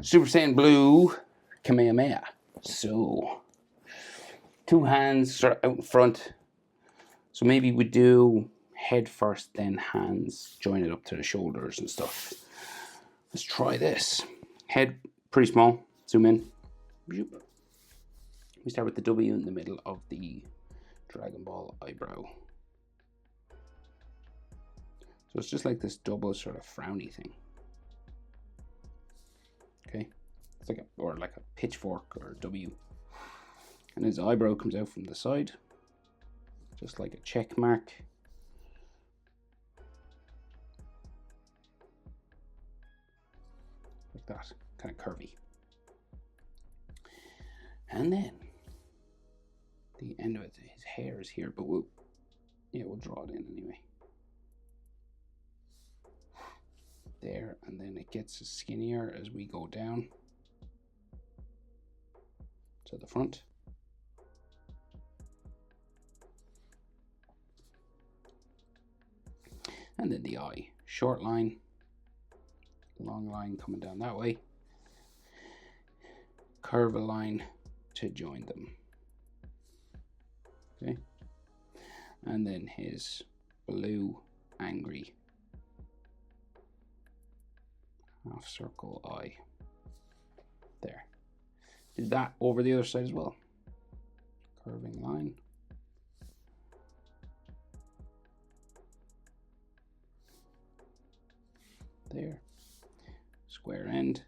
Super Saiyan Blue Kamehameha. So, two hands sort of out in front. So maybe we do head first, then hands, join it up to the shoulders and stuff. Let's try this. Head pretty small. Zoom in. We start with the W in the middle of the Dragon Ball eyebrow. So it's just like this double sort of frowny thing. Okay, it's like a pitchfork or a W. And his eyebrow comes out from the side, just like a check mark. Like that, kind of curvy. And then the end of it, his hair is here, but we'll draw it in anyway. There, and then it gets skinnier as we go down to the front. And then the eye, short line, long line coming down that way, curve a line to join them. Okay, and then his blue angry half circle eye. There. Do that over the other side as well. Curving line. There. Square end.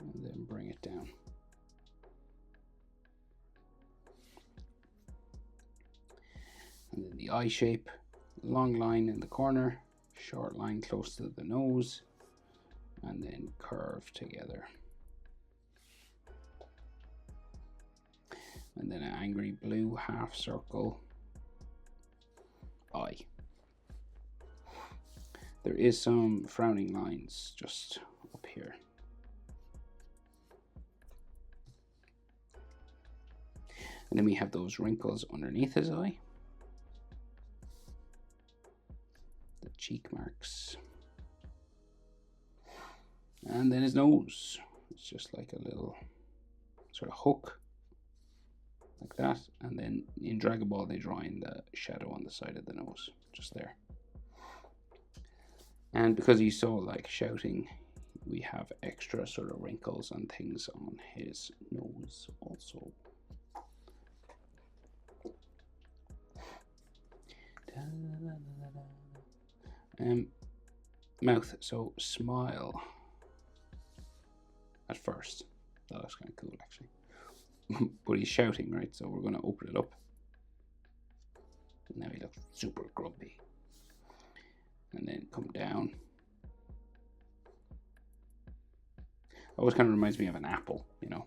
And then bring it down. And then the eye shape. Long line in the corner. Short line close to the nose. And then curve together. And then an angry blue half circle eye. There is some frowning lines just up here. And then we have those wrinkles underneath his eye. The cheek marks. And then his nose. It's just like a little sort of hook. Like that. And then in Dragon Ball they draw in the shadow on the side of the nose. Just there. And because he's so like shouting, we have extra sort of wrinkles and things on his nose also. Mouth. So smile. At first, that looks kind of cool actually. But he's shouting, right? So we're going to open it up. And now he looks super grumpy. And then come down. Always kind of reminds me of an apple, you know.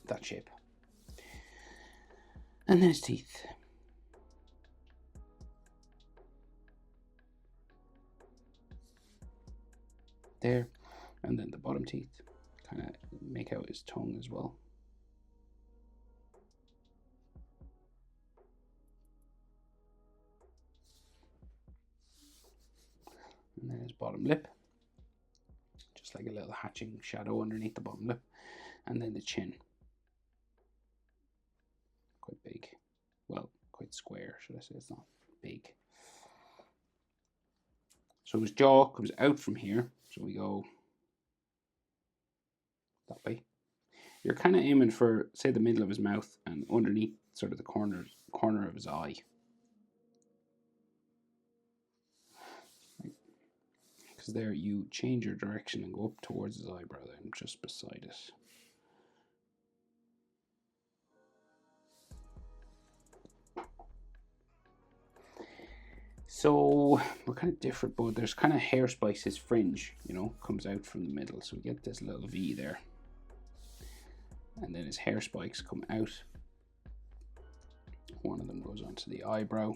That shape. And then his teeth. There. And then the bottom teeth, kind of make out his tongue as well. And then his bottom lip, just like a little hatching shadow underneath the bottom lip. And then the chin, quite big, well, quite square, should I say, it's not big. So his jaw comes out from here, so we go that way. You're kind of aiming for, say, the middle of his mouth and underneath sort of the corner of his eye. Because there you change your direction and go up towards his eyebrow then, just beside it. So we're kind of different, but there's kind of hair spikes. His fringe, you know, comes out from the middle. So we get this little V there. And then his hair spikes come out. One of them goes onto the eyebrow.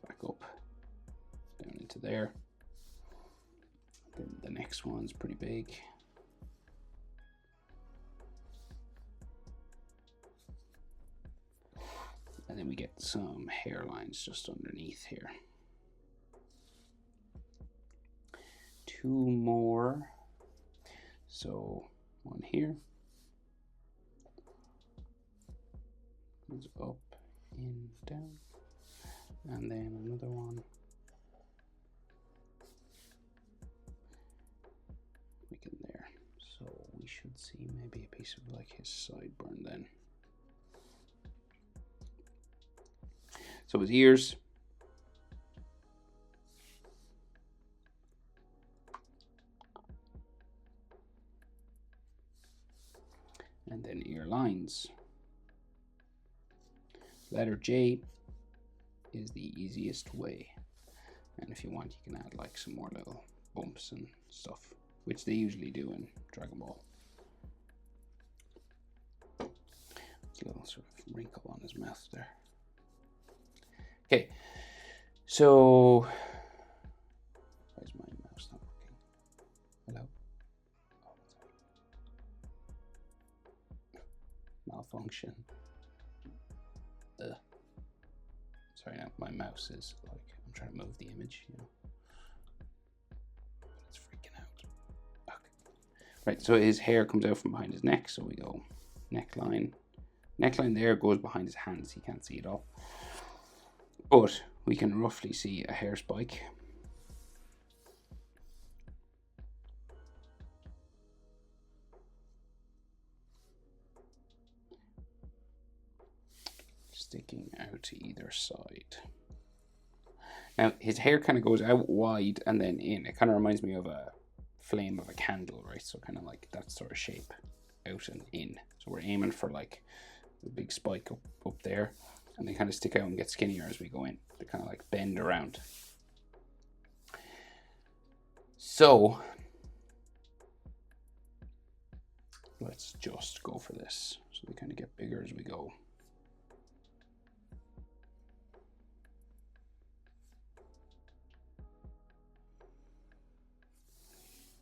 Back up. Down into there. Then the next one's pretty big. And then we get some hairlines just underneath here. Two more So one here, goes up, in, down, and then another one. We can there. So we should see maybe a piece of like his sideburn then. So his ears. And then ear lines. Letter J is the easiest way. And if you want, you can add like some more little bumps and stuff, which they usually do in Dragon Ball. A little sort of wrinkle on his mouth there. Okay, so why is my mouse not working? Hello? Malfunction. Sorry, now my mouse is like, I'm trying to move the image, you know. But it's freaking out. Okay. Right, so his hair comes out from behind his neck, so we go neckline. Neckline there goes behind his hands, you can't see it all. But we can roughly see a hair spike. Sticking out to either side. Now his hair kind of goes out wide and then in. It kind of reminds me of a flame of a candle, right? So kind of like that sort of shape, out and in. So we're aiming for like a big spike up there, and they kind of stick out and get skinnier as we go in. They kind of like bend around. So let's just go for this. So they kind of get bigger as we go.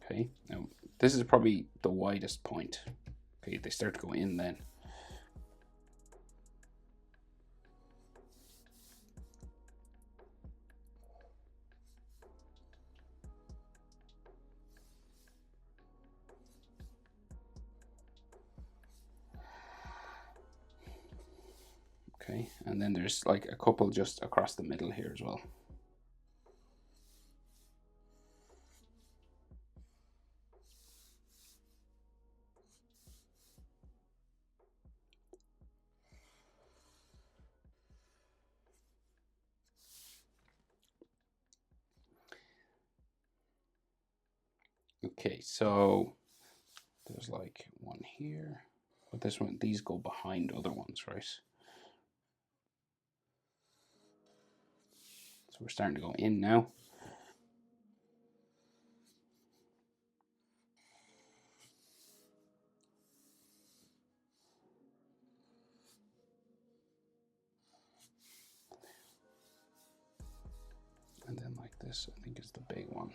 Okay, now this is probably the widest point. Okay, they start to go in then. Okay, and then there's like a couple just across the middle here as well. Okay, so there's like one here, but this one, these go behind other ones, right? So we're starting to go in now. And then like this, I think is the big one.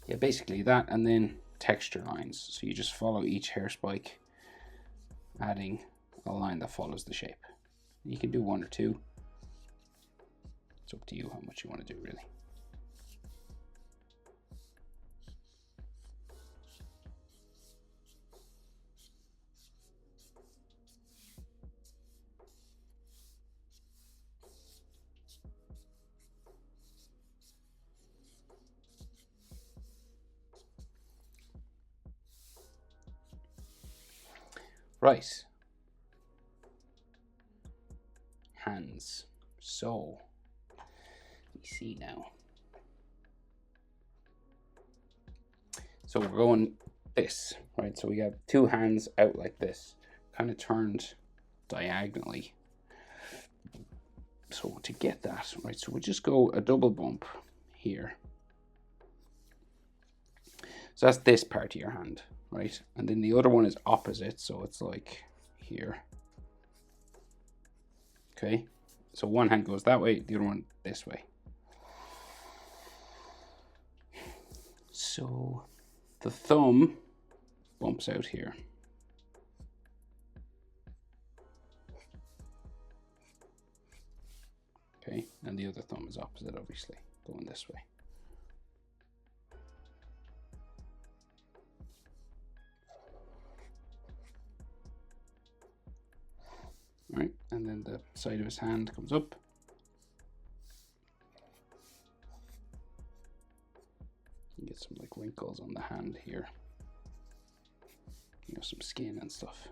Yeah, basically that, and then texture lines. So you just follow each hair spike, adding a line that follows the shape. You can do one or two. It's up to you how much you want to do, really. Right. Hands. So, you see now. So we're going this, right? So we have two hands out like this, kind of turned diagonally. So to get that, right, so we'll just go a double bump here. So that's this part of your hand, right? And then the other one is opposite, so it's like here. Okay, so one hand goes that way, the other one this way. So the thumb bumps out here. Okay, and the other thumb is opposite, obviously, going this way. All right, and then the side of his hand comes up. You get some like wrinkles on the hand here. You know, some skin and stuff.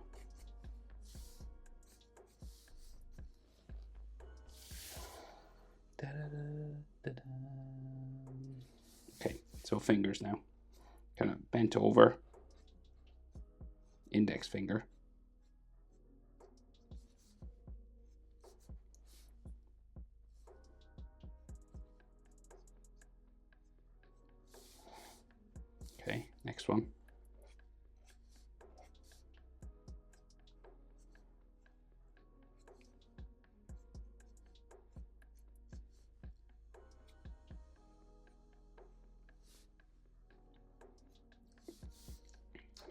Okay, so fingers now. Kind of bent over. Index finger. Okay, next one.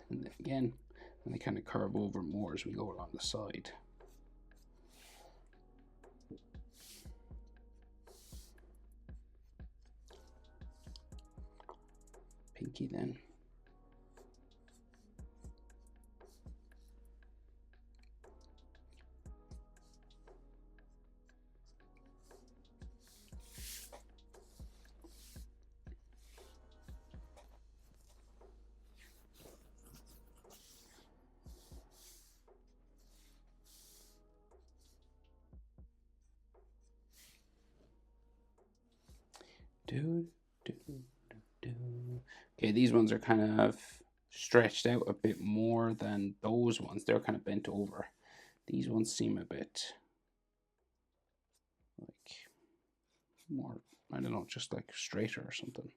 And then again, and they kind of curve over more as we go along the side. Pinky then. Okay, these ones are kind of stretched out a bit more than those ones. They're kind of bent over. These ones seem a bit like more, I don't know, just like straighter or something.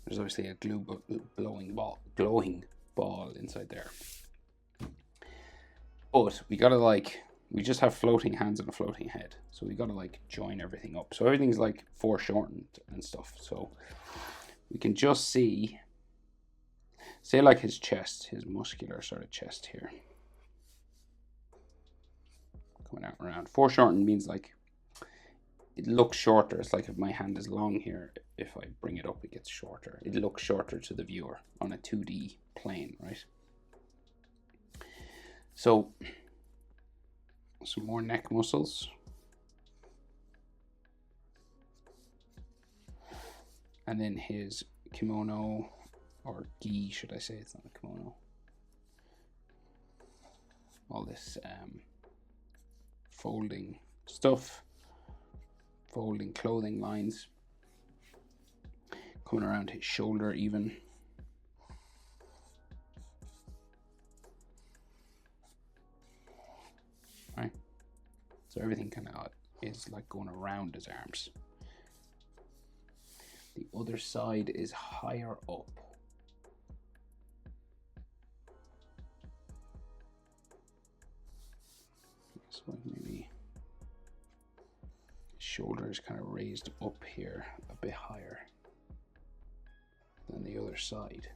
There's obviously a glowing ball inside there. But we gotta we just have floating hands and a floating head. So we gotta join everything up. So everything's like foreshortened and stuff. So we can just see, say like his chest, his muscular sort of chest here. Coming out around. Foreshortened means like it looks shorter. It's like if my hand is long here, if I bring it up, it gets shorter. It looks shorter to the viewer on a 2D plane, right? So, some more neck muscles. And then his kimono, or gi, should I say? It's not a kimono. All this folding stuff. Folding clothing lines coming around his shoulder even. Right, so everything kind of is like going around his arms. The other side is higher up. So maybe shoulder is kind of raised up here a bit higher than the other side.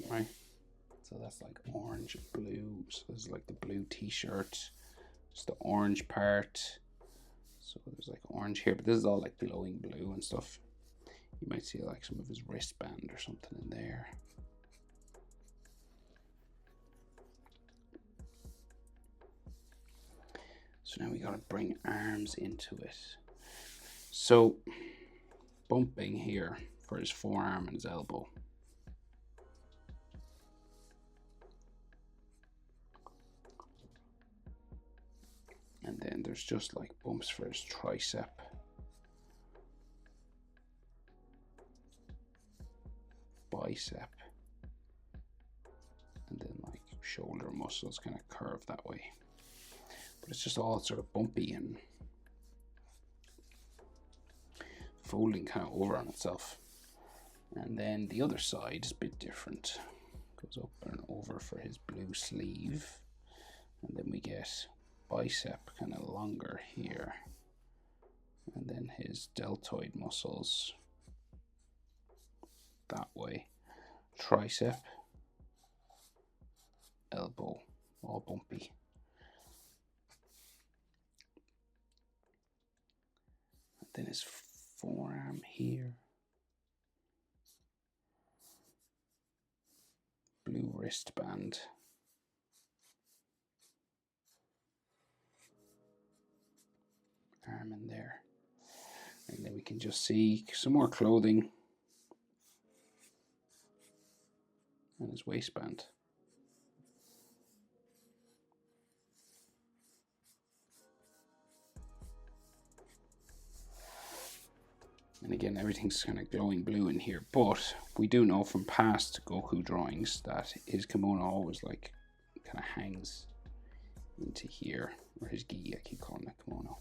Right. So that's like orange, blue. So this is like the blue t-shirt. It's the orange part. So there's like orange here, but this is all like glowing blue and stuff. You might see like some of his wristband or something in there. So now we gotta bring arms into it. So bumping here for his forearm and his elbow. And then there's just like bumps for his tricep. Bicep. And then like shoulder muscles kind of curve that way. But it's just all sort of bumpy and folding kind of over on itself. And then the other side is a bit different. Goes up and over for his blue sleeve. And then we get bicep kind of longer here. And then his deltoid muscles that way. Tricep. Elbow. All bumpy. And then his forearm here. Blue wristband. Arm in there. And then we can just see some more clothing. And his waistband. And again, everything's kind of glowing blue in here. But we do know from past Goku drawings that his kimono always like kind of hangs into here. Or his gi, I keep calling it kimono.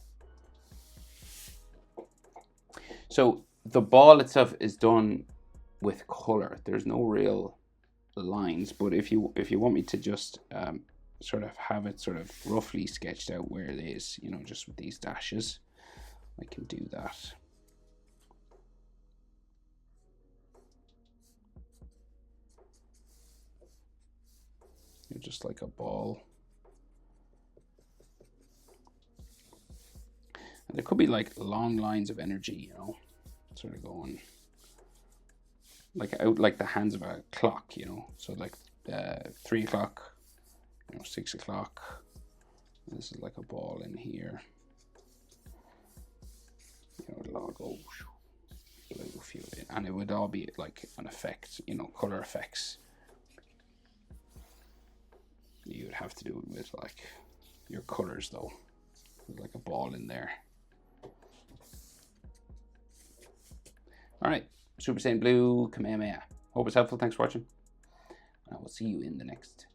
So the ball itself is done with color. There's no real lines. But if you want me to just sort of have it sort of roughly sketched out where it is, you know, just with these dashes, I can do that. Just like a ball. And there could be like long lines of energy, you know, sort of going like out like the hands of a clock, you know. So like 3 o'clock, you know, 6 o'clock. This is like a ball in here. You know, it'll all go blue, and it would all be like an effect, you know, color effects. You would have to do it with like your colors though. There's like a ball in there. Alright, Super Saiyan Blue Kamehameha. Hope it's helpful. Thanks for watching. I will see you in the next